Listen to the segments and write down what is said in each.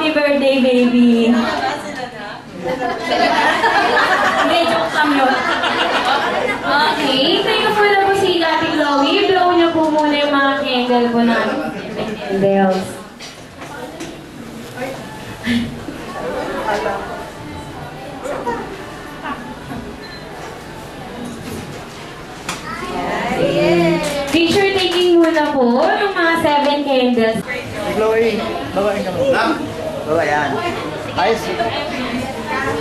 Happy birthday, baby. Hindi, joke lang yun. Okay, thank you po na po si Ate Chloe. Blow niyo po muna yung mga candle po natin. Candles. Picture taking muna po ng mga 7 candles. Chloe, babain ka mo. Baba, yan. Ayos.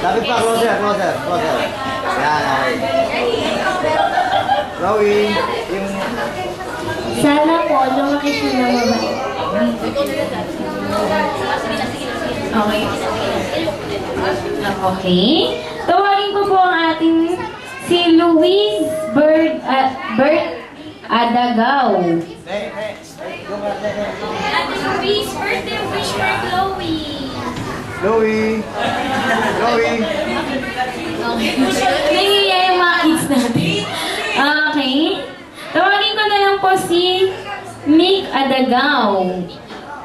Lapit pa, closer. Yan, ayos. Chloe, yung... Sana po, lumaki sila mabait. Okay. Okay. Tawagin ko po ang ating si Louise Bird Adagaw. Ate Louise, birthday wish for Chloe. Chloe. Nangyayaya yung mga kids natin. Okay. Tawagin ko na lang po si Mick Adagaw.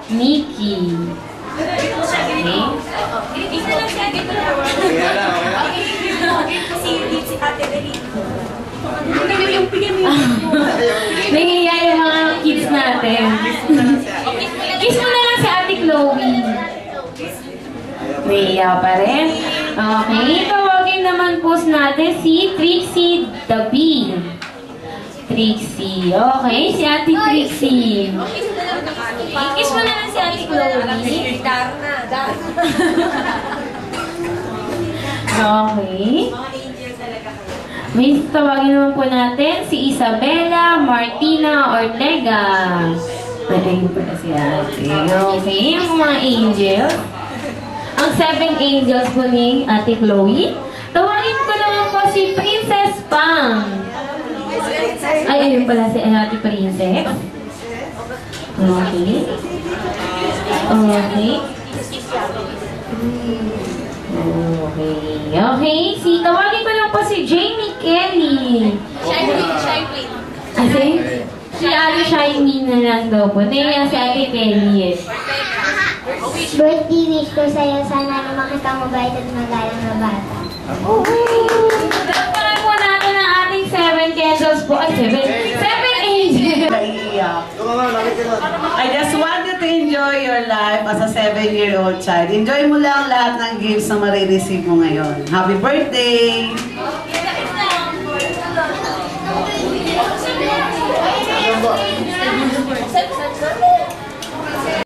Mickey. Okay. Isa lang siya, dito lang. Si Ate Dali. Nangyayaya yung mga kids natin. Kiss mo na lang si Ate Chloe. Naiya pa rin. Okay. Tawagin naman po natin si Trixie the Bee. Trixie. Okay, si Ate Trixie. Kiss mo na lang si Ate Chloe. Okay. May tawagin naman po natin si Isabella Martina Ortega. Pwede po na si Ate. Okay, yung mga angels. Ang 7 angels po ni Ate Chloe. Tawagin ko naman po si Princess Pang. Ay, ayun pala si Ate Princess. Okay. Okay. Okay. Tawagin ko lang po si Jamie Kelly. Shine. Kasi, si Ate Shiny na lang daw po. Naiya si Ate Kelly eh. Birthday wish ko sa'yo, sana lumaki kang mabait at magalang na bata. Dapat po natin ang ating 7 candles po. Ay, 7 angels. Naiiyak. I just want you to enjoy your life as a 7-year-old child. Enjoy mo lang lahat ng gifts na marireceive mo ngayon. Happy birthday!